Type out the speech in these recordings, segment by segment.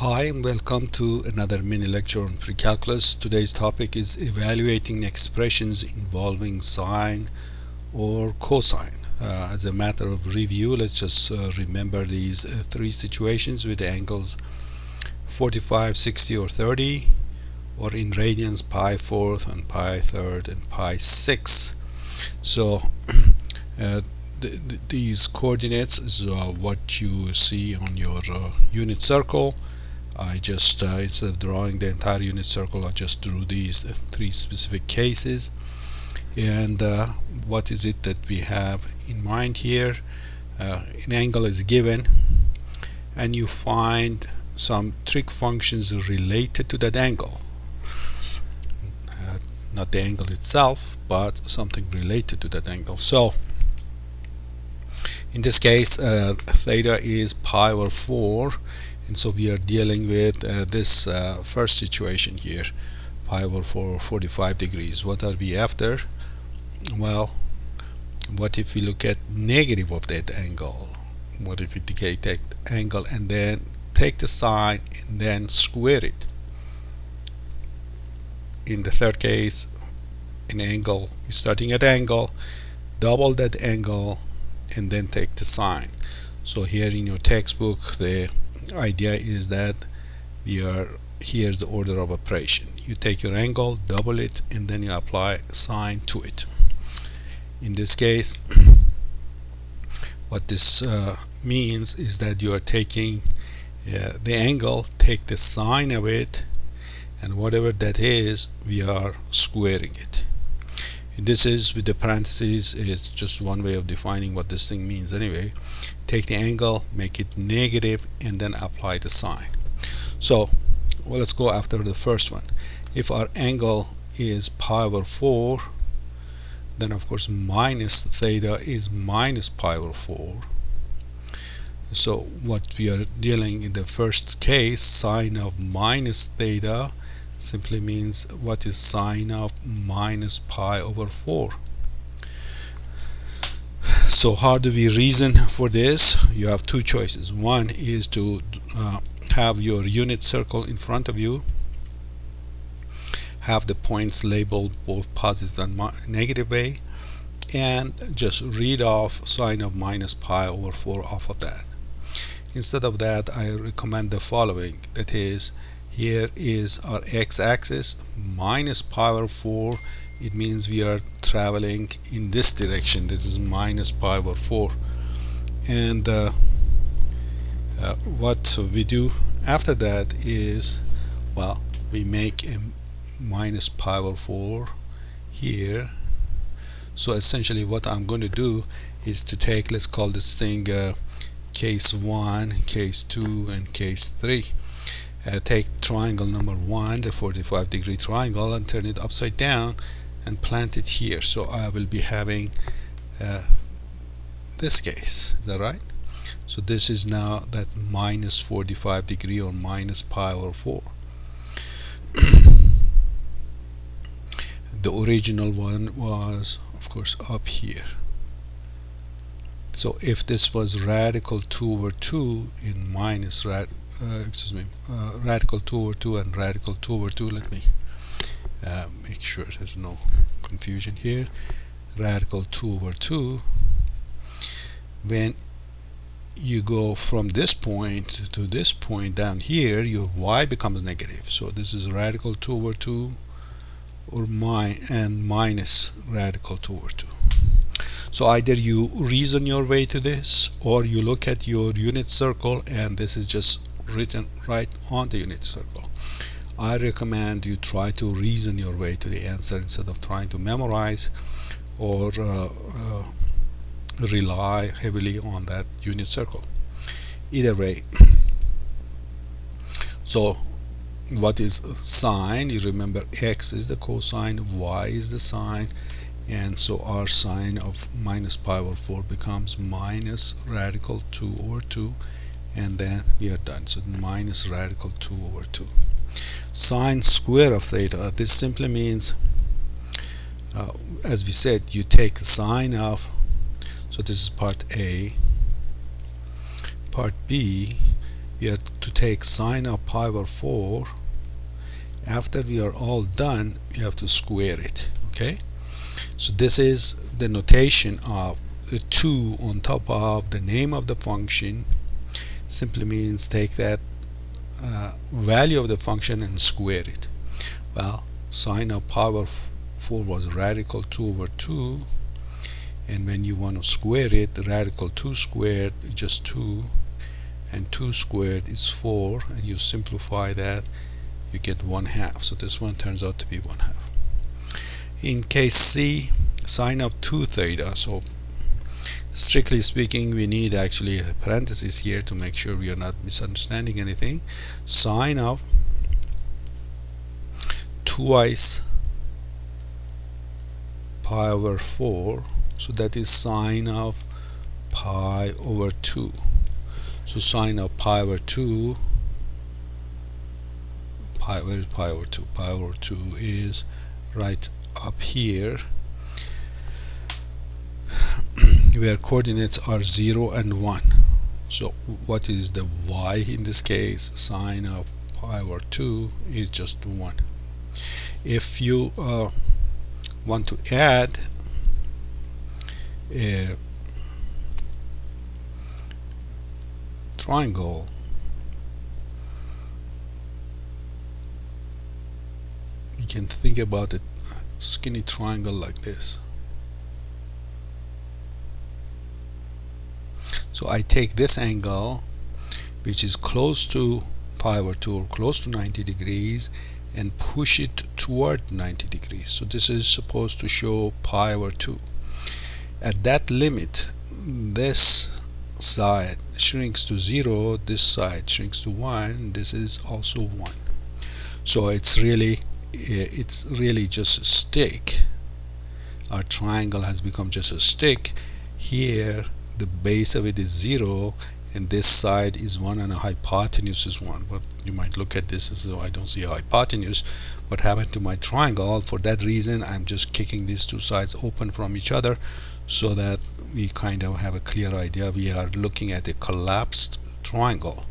Hi and welcome to another mini lecture on pre-calculus. Today's topic is evaluating expressions involving sine or cosine. As a matter of review, let's just remember these three situations with the angles 45, 60 or 30, or in radians pi fourth and pi third and pi sixth. So these coordinates is what you see on your unit circle. I just instead of drawing the entire unit circle, I just drew these three specific cases. And what is it that we have in mind here? An angle is given and you find some trig functions related to that angle, not the angle itself but something related to that angle. So in this case theta is pi over 4, and so we are dealing with this first situation here, pi over 4, 45 degrees. What are we after? Well, what if we look at negative of that angle? What if we take that angle and then take the sine and then square it? In the third case, an angle, starting at angle, double that angle and then take the sine. So here in your textbook, the idea is that here's the order of operation. You take your angle, double it, and then you apply sine to it. In this case, what this means is that you are taking the angle, take the sine of it, and whatever that is, we are squaring it. And this is with the parentheses. It's just one way of defining what this thing means anyway. Take the angle, make it negative, and then apply the sine. So let's go after the first one. If our angle is pi over 4, then of course minus theta is minus pi over 4. So what we are dealing in the first case, sine of minus theta simply means what is sine of minus pi over 4. So how do we reason for this? You have two choices. One is to have your unit circle in front of you, have the points labeled both positive and negative way, and just read off sine of minus pi over 4 off of that. Instead of that, I recommend the following. That is, here is our x-axis, minus pi over 4. It means we are traveling in this direction. This is minus pi over 4. And what we do after that is, well, we make a minus pi over 4 here. So essentially what I'm going to do is to take, let's call this thing case 1, case 2, and case 3. Take triangle number 1, the 45 degree triangle, and turn it upside down and plant it here. So I will be having this case. Is that right? So this is now that minus 45 degree or minus pi over 4. The original one was of course up here. So if this was radical 2 over 2 in minus radical 2 over 2 and radical 2 over 2, let me make sure there's no confusion here. Radical 2 over 2, when you go from this point to this point down here, your y becomes negative. So this is radical 2 over 2 or minus radical 2 over 2. So either you reason your way to this, or you look at your unit circle and this is just written right on the unit circle. I recommend you try to reason your way to the answer instead of trying to memorize or rely heavily on that unit circle. Either way. So what is sine? You remember x is the cosine, y is the sine, and so our sine of minus pi over 4 becomes minus radical 2 over 2, and then we are done. So minus radical 2 over 2. Sine square of theta, this simply means, as we said, you take the sine of, so this is part A. Part B, we have to take sine of pi over 4. After we are all done, we have to square it. Okay, so this is the notation of the 2 on top of the name of the function. Simply means take that value of the function and square it. Well, sine of pi over 4 was radical 2 over 2, and when you want to square it, the radical 2 squared is just 2, and 2 squared is 4, and you simplify that, you get 1/2. So this one turns out to be 1/2. In case C, sine of 2 theta. So strictly speaking, we need actually a parenthesis here to make sure we are not misunderstanding anything. Sine of twice pi over 4, so that is sine of pi over 2. So sine of pi over 2, where is pi over 2? Pi over 2 is right up here, where coordinates are 0 and 1. So what is the y in this case? Sine of pi over 2 is just 1. If you want to add a triangle, you can think about a skinny triangle like this. So I take this angle, which is close to pi over 2 or close to 90 degrees, and push it toward 90 degrees. So this is supposed to show pi over 2. At that limit, this side shrinks to 0, this side shrinks to 1, this is also 1. So it's really just a stick. Our triangle has become just a stick. Here the base of it is 0, and this side is 1 and a hypotenuse is 1. But you might look at this as though I don't see a hypotenuse. What happened to my triangle? For that reason, I'm just kicking these two sides open from each other so that we kind of have a clear idea. We are looking at a collapsed triangle.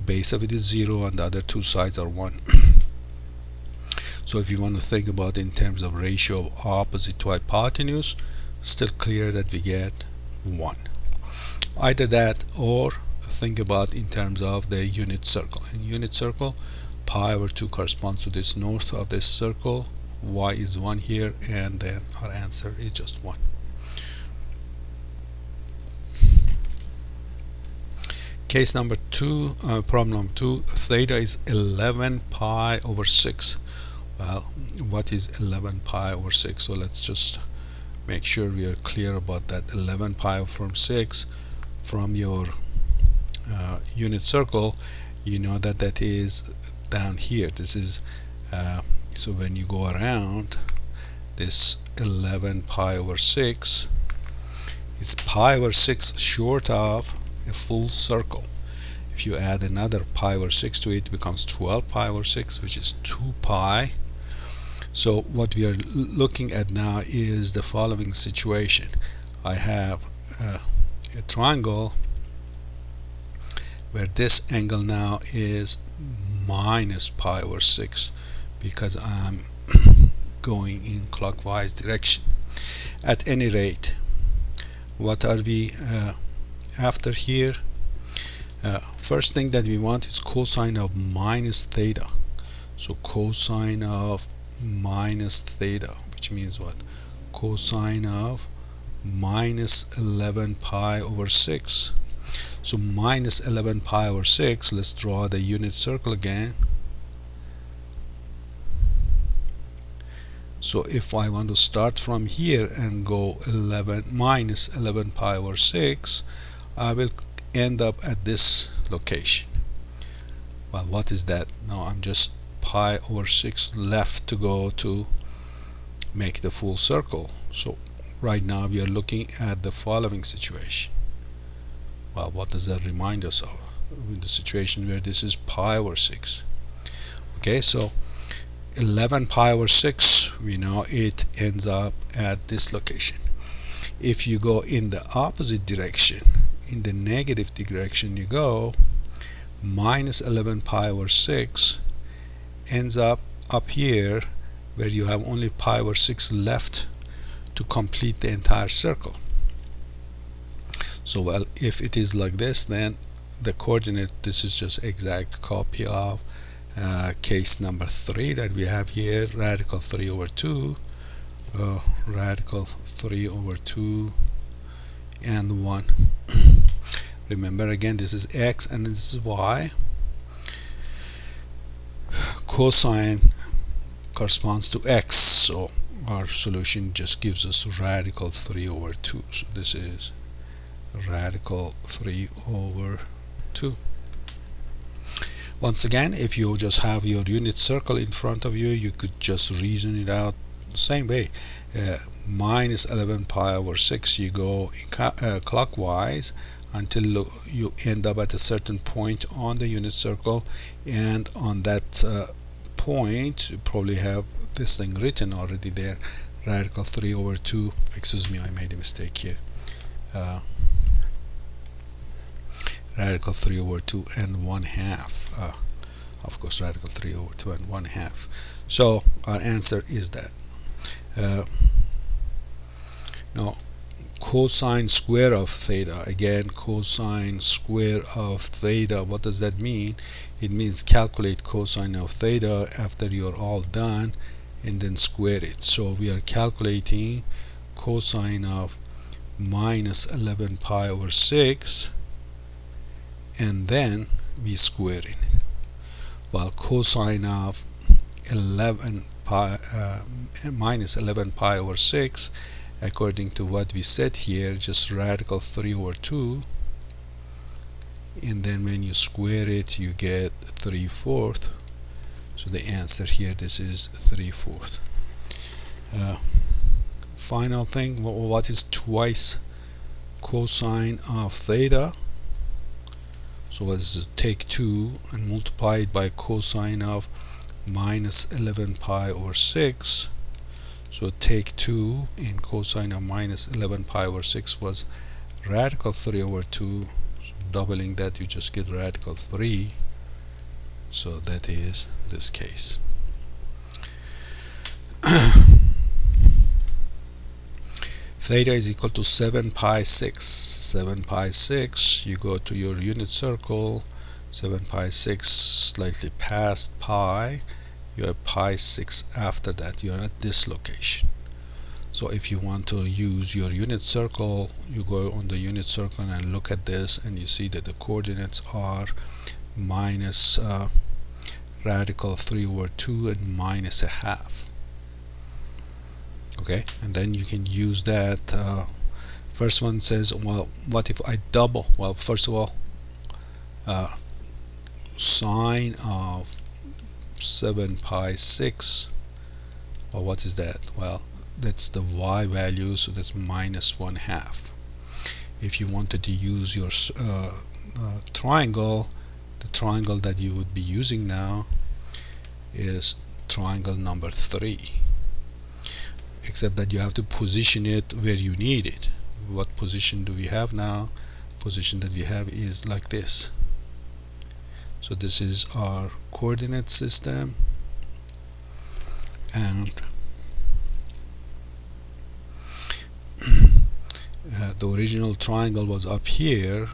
Base of it is 0 and the other two sides are 1. So if you want to think about in terms of ratio of opposite to hypotenuse, still clear that we get 1. Either that, or think about in terms of the unit circle. In unit circle, pi over 2 corresponds to this north of this circle, y is 1 here, and then our answer is just 1. Case number 2, problem number 2, theta is 11 pi over 6. Well, what is 11 pi over 6? So let's just make sure we are clear about that. 11 pi over 6 from your unit circle, you know that that is down here. This is so when you go around, this 11 pi over 6 is pi over 6 short of a full circle. If you add another pi over 6 to it, it becomes 12 pi over 6, which is 2 pi. So what we are looking at now is the following situation. I have a triangle where this angle now is minus pi over 6 because I'm going in clockwise direction. At any rate, what are we after here? First thing that we want is cosine of minus theta. So cosine of minus theta, which means what? Cosine of minus 11 pi over 6. So minus 11 pi over 6, let's draw the unit circle again. So if I want to start from here and go minus 11 pi over 6, I will end up at this location. Well, what is that? Now I'm just pi over 6 left to go to make the full circle. So right now we are looking at the following situation. Well, what does that remind us of? In the situation where this is pi over 6. Okay, so 11 pi over 6, we know it ends up at this location. If you go in the opposite direction, in the negative direction you go, minus 11 pi over 6 ends up here where you have only pi over 6 left to complete the entire circle. So well, if it is like this, then the coordinate, this is just exact copy of case number 3 that we have here, radical 3 over 2, radical 3 over 2 and 1. Remember again, this is x and this is y. Cosine corresponds to x, so our solution just gives us radical 3 over 2. So this is radical 3 over 2. Once again, if you just have your unit circle in front of you, you could just reason it out the same way. Minus 11 pi over 6, you go clockwise until you end up at a certain point on the unit circle, and on that point you probably have this thing written already there, radical 3 over 2. Excuse me, I made a mistake here. Radical 3 over 2 and 1/2. Of course, radical 3 over 2 and 1/2. So our answer is that. Now, cosine square of theta. Again, cosine square of theta. What does that mean? It means calculate cosine of theta after you're all done and then square it. So we are calculating cosine of minus 11 pi over 6, and then we square it. While cosine of 11 pi minus 11 pi over 6, according to what we said here, just radical 3 over 2, and then when you square it you get 3/4. So the answer here, this is 3/4. Final thing, what is twice cosine of theta? So let's take 2 and multiply it by cosine of minus 11 pi over 6. So take 2 and cosine of minus 11 pi over 6 was radical 3 over 2. So doubling that, you just get radical 3. So that is this case. Theta is equal to 7 pi 6. 7 pi 6, you go to your unit circle, 7 pi 6 slightly past pi, you have pi 6 after that. You are at this location. So if you want to use your unit circle, you go on the unit circle and look at this, and you see that the coordinates are minus radical 3 over 2 and minus 1/2. Okay, and then you can use that. First one says, well, what if I double? Well, first of all, sine of 7 pi 6, well, what is that? Well, that's the y value, so that's minus 1/2. If you wanted to use your triangle, the triangle that you would be using now is triangle number 3, except that you have to position it where you need it. What position do we have now? Position that we have is like this. So this is our coordinate system, and the original triangle was up here,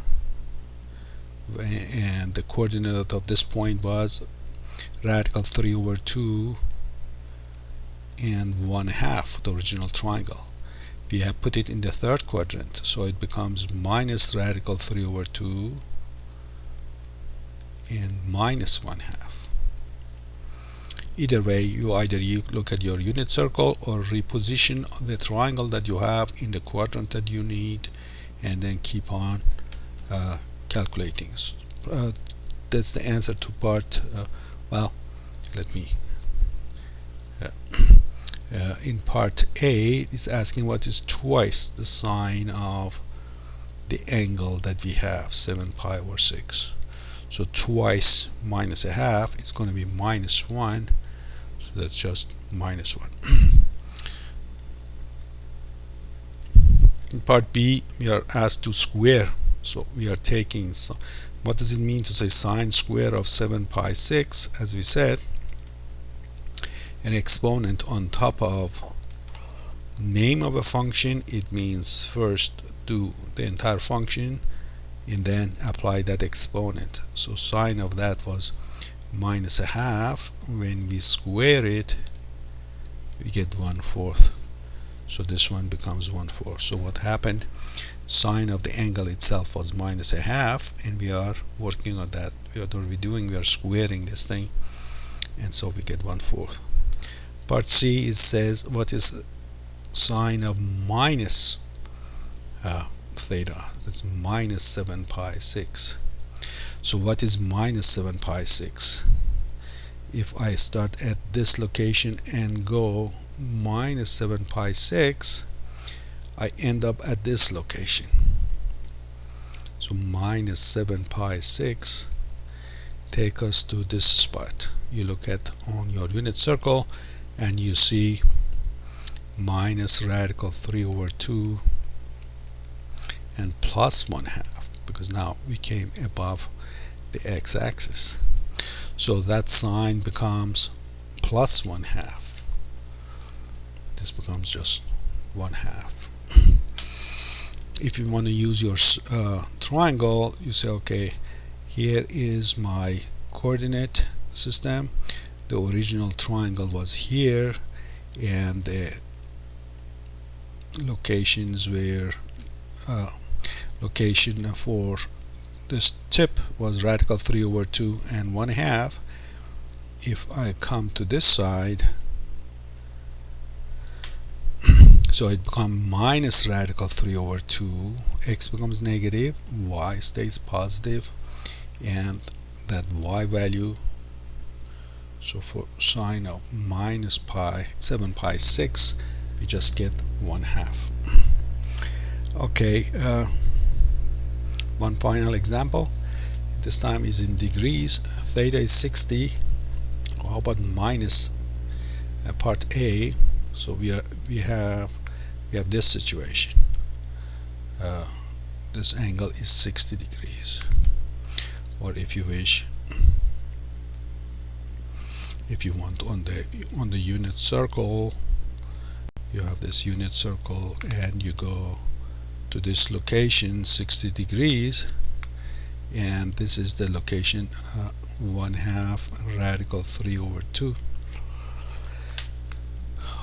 and the coordinate of this point was radical 3 over 2 and 1/2, the original triangle. We have put it in the third quadrant, so it becomes minus radical 3 over 2 and minus 1/2. Either way, you look at your unit circle or reposition the triangle that you have in the quadrant that you need, and then keep on calculating. That's the answer to part. Well, let me. In part A, it's asking what is twice the sine of the angle that we have, 7 pi over 6. So twice minus 1/2 is going to be minus 1. So that's just minus 1. In part B, we are asked to square. So we are taking What does it mean to say sine square of 7 pi 6? As we said, an exponent on top of name of a function, it means first do the entire function and then apply that exponent. So sine of that was minus a half. When we square it, we get 1/4. So this one becomes 1/4. So what happened? Sine of the angle itself was minus a half, and we are working on that. What are we doing? We are squaring this thing, and so we get 1/4. Part C, it says what is sine of minus theta? That's minus 7 pi 6. So what is minus 7 pi 6? If I start at this location and go minus 7 pi 6, I end up at this location. So minus 7 pi 6 take us to this spot. You look at on your unit circle and you see minus radical 3/2 and plus 1/2, because now we came above the x-axis. So that sign becomes plus 1/2. This becomes just 1/2. If you want to use your triangle, you say, okay, here is my coordinate system. The original triangle was here, and the locations were location for this tip was radical 3/2 and 1/2. If I come to this side, so it becomes minus radical 3/2, x becomes negative, y stays positive, and that y value, so for sine of minus 7 pi 6, we just get 1/2. Okay, one final example. This time is in degrees. Theta is 60. How about minus part A? So we have this situation. This angle is 60 degrees, or if you wish, if you want on the unit circle, you have this unit circle and you go to this location 60 degrees, and this is the location 1/2 radical 3/2.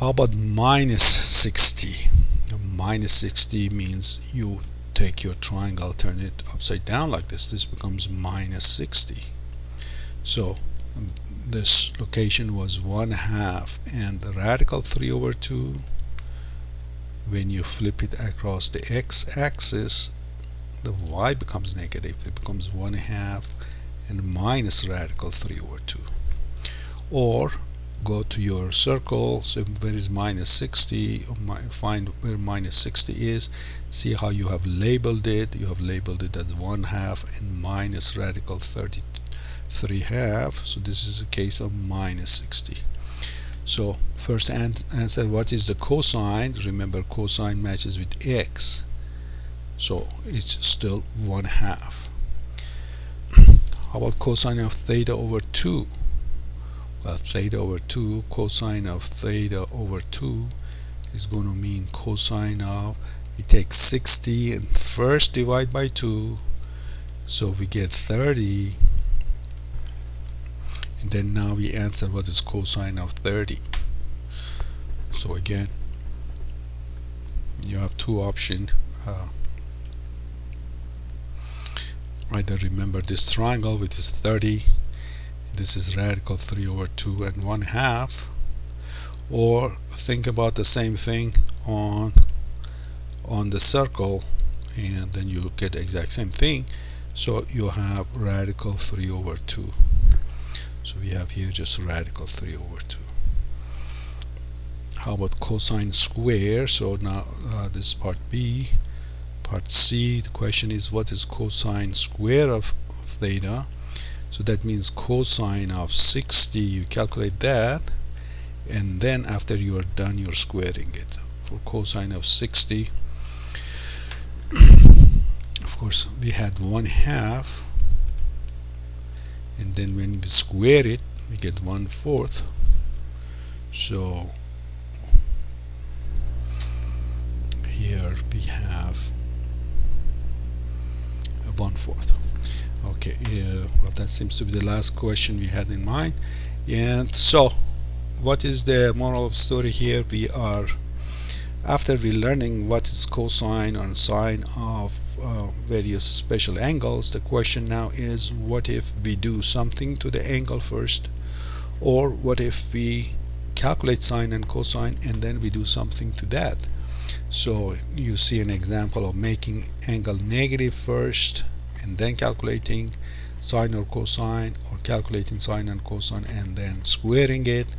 How about minus 60? Minus 60 means you take your triangle, turn it upside down like this. This becomes minus 60. So this location was 1/2, and the radical 3/2, when you flip it across the x-axis, the y becomes negative. It becomes 1/2 and minus radical 3/2. Or go to your circle, so where is minus 60, find where minus 60 is, see how you have labeled it. You have labeled it as 1/2 and minus radical 3/2. So this is a case of minus 60. So first answer, what is the cosine? Remember, cosine matches with x, so it's still 1/2. How about cosine of theta over 2? Well, theta over 2, cosine of theta over 2 is going to mean cosine of, we take 60 and first divide by 2, so we get 30, and then now we answer what is cosine of 30. So again, you have two options. Either remember this triangle, which is 30, this is radical 3/2 and 1/2, or think about the same thing on the circle, and then you get the exact same thing. So you have radical 3/2. So we have here just radical 3/2. How about cosine square? So now this is part B. Part C, the question is, what is cosine square of theta? So that means cosine of 60, you calculate that, and then after you are done, you're squaring it. For cosine of 60, of course, we had 1/2, and then when we square it we get 1/4. So here we have 1/4. Okay, well, that seems to be the last question we had in mind. And so what is the moral of the story here? We are, after we learning what is cosine and sine of various special angles, the question now is, what if we do something to the angle first, or what if we calculate sine and cosine and then we do something to that? So you see an example of making angle negative first and then calculating sine or cosine, or calculating sine and cosine and then squaring it,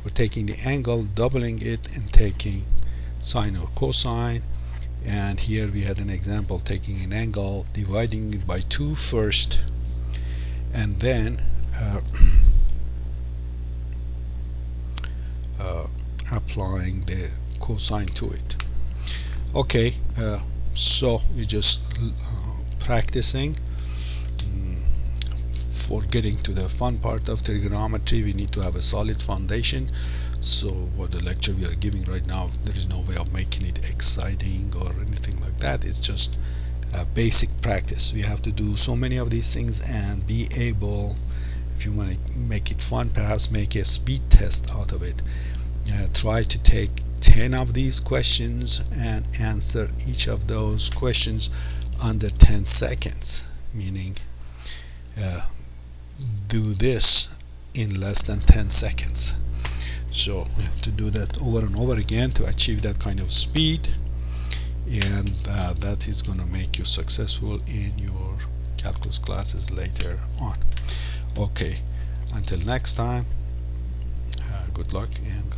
or taking the angle, doubling it, and taking sine or cosine. And here we had an example taking an angle, dividing it by 2 first, and then applying the cosine to it. Okay, so we just practicing. For getting to the fun part of trigonometry, we need to have a solid foundation. So what the lecture we are giving right now, there is no way of making it exciting or anything like that. It's just a basic practice. We have to do so many of these things and be able, if you want to make it fun, perhaps make a speed test out of it. Try to take 10 of these questions and answer each of those questions under 10 seconds, meaning do this in less than 10 seconds. So we have to do that over and over again to achieve that kind of speed, and that is going to make you successful in your calculus classes later on. Okay, until next time, good luck and